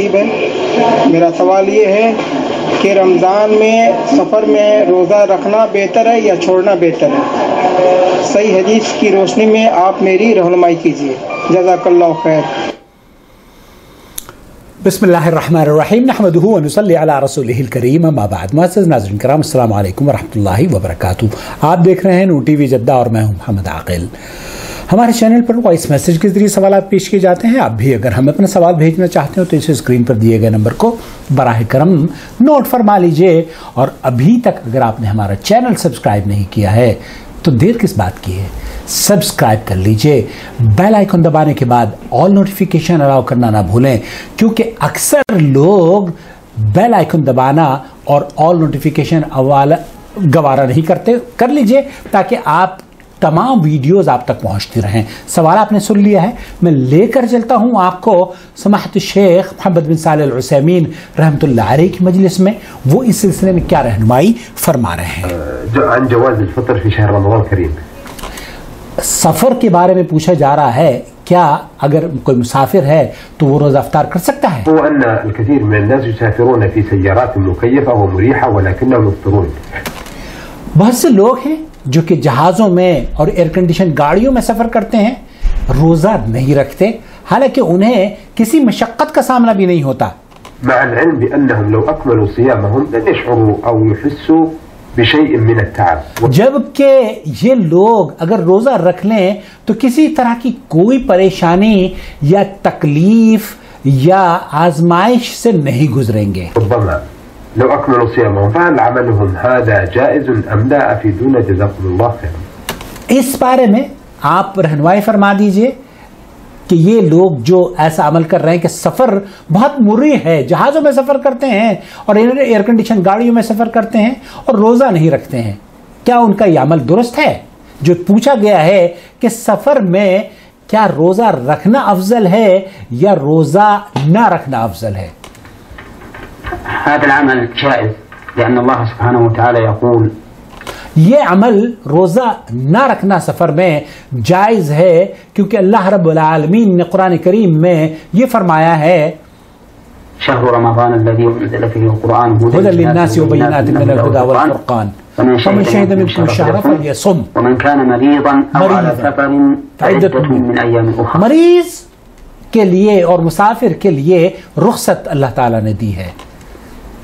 میرا سوال یہ ہے کہ رمضان میں سفر میں روزہ رکھنا بہتر ہے یا چھوڑنا بہتر ہے؟ صحیح حدیث کی روشنی میں آپ میری رہنمائی کیجیے، جزاک اللہ خیر۔ بسم اللہ الرحمن الرحیم، نحمدہ ونصلی علی رسولہ الکریم، اما بعد۔ معزز ناظرین کرام، السلام علیکم ورحمۃ اللہ وبرکاتہ۔ آپ دیکھ رہے ہیں نور ٹی وی جدہ اور میں ہوں محمد عاقل۔ ہمارے چینل پر وائس میسج کے ذریعے سوالات پیش کیے جاتے ہیں۔ آپ بھی اگر ہمیں اپنا سوال بھیجنا چاہتے ہو تو اسے اسکرین پر دیے گئے نمبر کو براہ کرم نوٹ فرما لیجئے، اور ابھی تک اگر آپ نے ہمارا چینل سبسکرائب نہیں کیا ہے تو دیر کس بات کی ہے، سبسکرائب کر لیجئے، بیل آئیکن دبانے کے بعد آل نوٹیفیکیشن الاؤ کرنا نہ بھولیں، کیونکہ اکثر لوگ بیل آئیکن دبانا اور آل نوٹیفیکیشن گوارا نہیں کرتے۔ کر لیجئے تاکہ آپ تمام ویڈیوز آپ تک پہنچتی رہیں۔ سوال آپ نے سن لیا ہے، میں لے کر چلتا ہوں آپ کو سماحت الشیخ محمد بن صالح العثیمین رحمۃ اللہ علیہ کی مجلس میں، وہ اس سلسلے میں کیا رہنمائی فرما رہے ہیں۔ عن جواز الفطر في شهر رمضان الكريم، سفر کے بارے میں پوچھا جا رہا ہے، کیا اگر کوئی مسافر ہے تو وہ روزہ افطار کر سکتا ہے؟ هو أن الكثير من الناس يسافرون في سيارات مكيفة ومريحة ولكنهم يفطرون۔ بہت سے لوگ ہیں جو کہ جہازوں میں اور ایئر کنڈیشن گاڑیوں میں سفر کرتے ہیں، روزہ نہیں رکھتے، حالانکہ انہیں کسی مشقت کا سامنا بھی نہیں ہوتا، مع العلم بأنهم لو أكملوا صيامهم لن يشعروا أو يحسوا بشيء من التعب۔ جبکہ یہ لوگ اگر روزہ رکھ لیں تو کسی طرح کی کوئی پریشانی یا تکلیف یا آزمائش سے نہیں گزریں گے۔ ربما لو أكملوا صيامهم فهل عملهم هذا جائز أم لا؟ أفيدونا جزاكم الله خيرا۔ اس بارے میں آپ رہنمائی فرما دیجئے کہ یہ لوگ جو ایسا عمل کر رہے ہیں کہ سفر بہت مریح ہے، جہازوں میں سفر کرتے ہیں اور ایئر کنڈیشن گاڑیوں میں سفر کرتے ہیں اور روزہ نہیں رکھتے ہیں، کیا ان کا یہ عمل درست ہے؟ جو پوچھا گیا ہے کہ سفر میں کیا روزہ رکھنا افضل ہے یا روزہ نہ رکھنا افضل ہے؟ هذا العمل جائز لأن الله سبحانه وتعالى يقول، یہ عمل روزہ نہ رکھنا سفر میں جائز ہے کیونکہ اللہ رب العالمین نے قرآن کریم میں یہ فرمایا ہے، شهر رمضان الذي أنزل فيه القرآن هدى للناس وبينات من الهدى والفرقان فمن شهد منكم الشهر فليصم ومن كان مريضا أو على سفر فعدة من أيام أخرى۔ مریض کے لیے اور مسافر کے لیے رخصت اللہ تعالیٰ نے دی ہے۔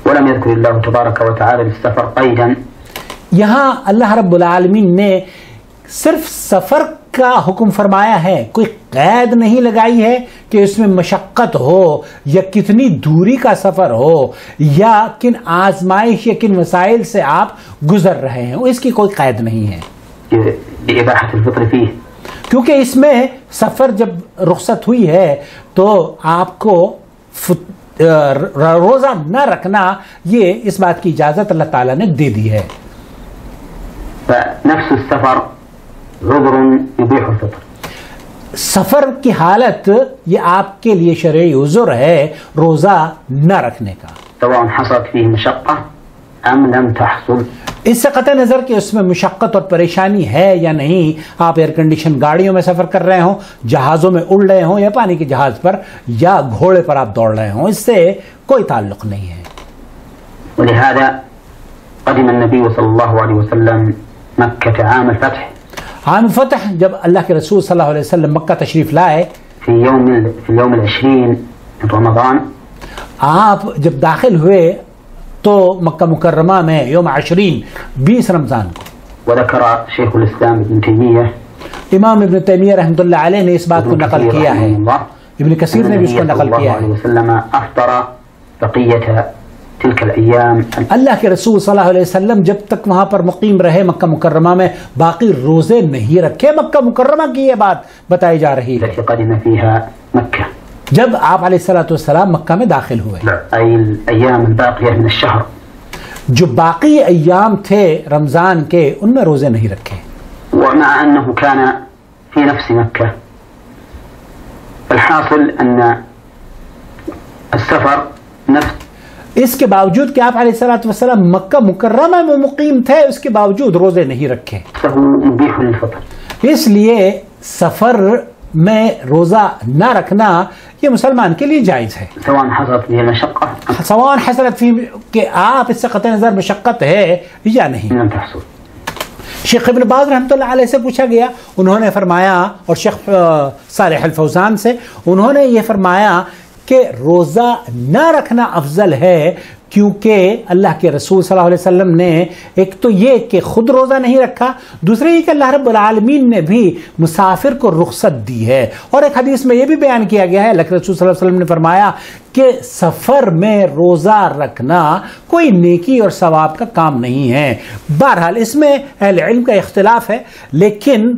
ولم يذكر الله تبارك وتعالى للسفر قيدا، یہاں اللہ رب العالمین نے صرف سفر کا حکم فرمایا ہے، کوئی قید نہیں لگائی ہے کہ اس میں مشقت ہو یا کتنی دوری کا سفر ہو یا کن آزمائش یا کن مسائل سے آپ گزر رہے ہیں، اس کی کوئی قید نہیں ہے، لإباحة الفطر فيه، کیونکہ اس میں سفر جب رخصت ہوئی ہے تو آپ کو روزہ نہ رکھنا، یہ اس بات کی اجازت اللہ تعالیٰ نے دے دی ہے۔ فنفس السفر عذر يبيح الفطر، سفر کی حالت یہ آپ کے لیے شرعی عذر ہے روزہ نہ رکھنے کا، سواء حصلت فيه مشقة أم لم تحصل۔ اس سے قطع نظر کہ اس میں مشقت اور پریشانی ہے یا نہیں، آپ ایئر کنڈیشن گاڑیوں میں سفر کر رہے ہوں، جہازوں میں اڑ رہے ہوں یا پانی کے جہاز پر یا گھوڑے پر آپ دوڑ رہے ہوں، اس سے کوئی تعلق نہیں ہے۔ ولهذا قدم النبي صلى الله عليه وسلم مكة عام الفتح، عام فتح جب اللہ کے رسول صلی اللہ علیہ وسلم مکہ تشریف لائے، في اليوم 20 من رمضان، آپ جب داخل ہوئے تو مکہ مکرمہ میں یوم 20 رمضان کو، وذكر شيخ الإسلام ابن تيمية، امام ابن تیمیہ رحمۃ اللہ علیہ نے اس بات کو نقل کیا ہے، ابن کثیر نے بھی اس کو نقل کیا ہے، وسلم أفطر بقية تلك الأيام، اللہ کے رسول صلی اللہ علیہ وسلم جب تک وہاں پر مقیم رہے مکہ مکرمہ میں باقی روزے نہیں رکھے۔ مکہ مکرمہ کی یہ بات بتائی جا رہی ہے التي قدم فيها مكة، جب آپ علیہ الصلوۃ والسلام مکہ میں داخل ہوئے، أي الأيام الباقية من الشهر، جو باقی ایام تھے رمضان کے ان میں روزے نہیں رکھے، ومع أنه كان في نفس مكة، الحاصل أن السفر نفس، اس کے باوجود کہ آپ علیہ الصلوۃ والسلام مکہ مکرمہ میں مقیم تھے، اس کے باوجود روزے نہیں رکھے، مبيح للفطر، اس لیے سفر میں روزہ نہ رکھنا یہ مسلمان کے لیے جائز ہے، سواء حصلت به المشقة سواء حصلت فی کہ آپ اس سے قطع نظر مشقت ہے یا نہیں۔ لم تحصل. شیخ ابن باز رحمۃ اللہ علیہ سے پوچھا گیا، انہوں نے فرمایا، اور شیخ صالح الفوزان سے انہوں نے یہ فرمایا کہ روزہ نہ رکھنا افضل ہے، کیونکہ اللہ کے رسول صلی اللہ علیہ وسلم نے ایک تو یہ کہ خود روزہ نہیں رکھا، دوسرے یہ کہ اللہ رب العالمین نے بھی مسافر کو رخصت دی ہے، اور ایک حدیث میں یہ بھی بیان کیا گیا ہے، اللہ کے رسول صلی اللہ علیہ وسلم نے فرمایا کہ سفر میں روزہ رکھنا کوئی نیکی اور ثواب کا کام نہیں ہے۔ بہرحال اس میں اہل علم کا اختلاف ہے، لیکن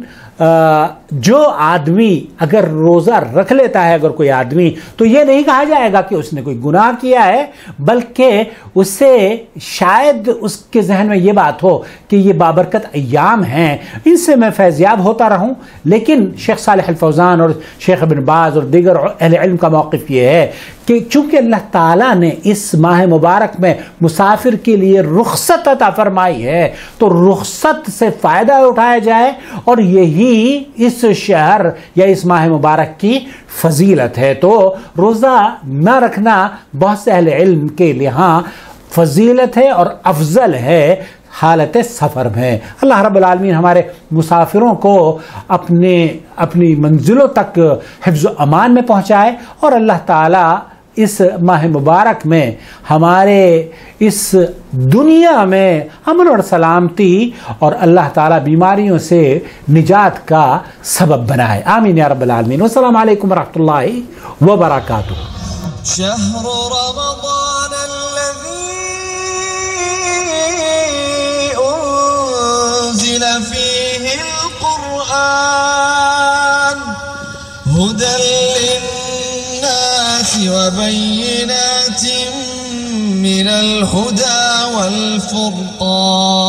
جو آدمی اگر روزہ رکھ لیتا ہے، اگر کوئی آدمی، تو یہ نہیں کہا جائے گا کہ اس نے کوئی گناہ کیا ہے، بلکہ اسے شاید اس کے ذہن میں یہ بات ہو کہ یہ بابرکت ایام ہیں، ان سے میں فیضیاب ہوتا رہوں۔ لیکن شیخ صالح الفوزان اور شیخ ابن باز اور دیگر اہل علم کا موقف یہ ہے کہ چونکہ اللہ تعالیٰ نے اس ماہ مبارک میں مسافر کے لیے رخصت عطا فرمائی ہے، تو رخصت سے فائدہ اٹھایا جائے، اور یہی اس شہر یا اس ماہ مبارک کی فضیلت ہے۔ تو روزہ نہ رکھنا بہت سے اہل علم کے لیے فضیلت ہے اور افضل ہے حالت سفر میں۔ اللہ رب العالمین ہمارے مسافروں کو اپنی منزلوں تک حفظ و امان میں پہنچائے، اور اللہ تعالیٰ اس ماہ مبارک میں ہمارے اس دنیا میں امن اور سلامتی اور اللہ تعالیٰ بیماریوں سے نجات کا سبب بنائے، آمین یا رب العالمین۔ والسلام علیکم ورحمۃ اللہ وبرکاتہ۔ شهر رمضان الذي أنزل فيه القرآن هدى للناس وبينات من الهدى والفرقان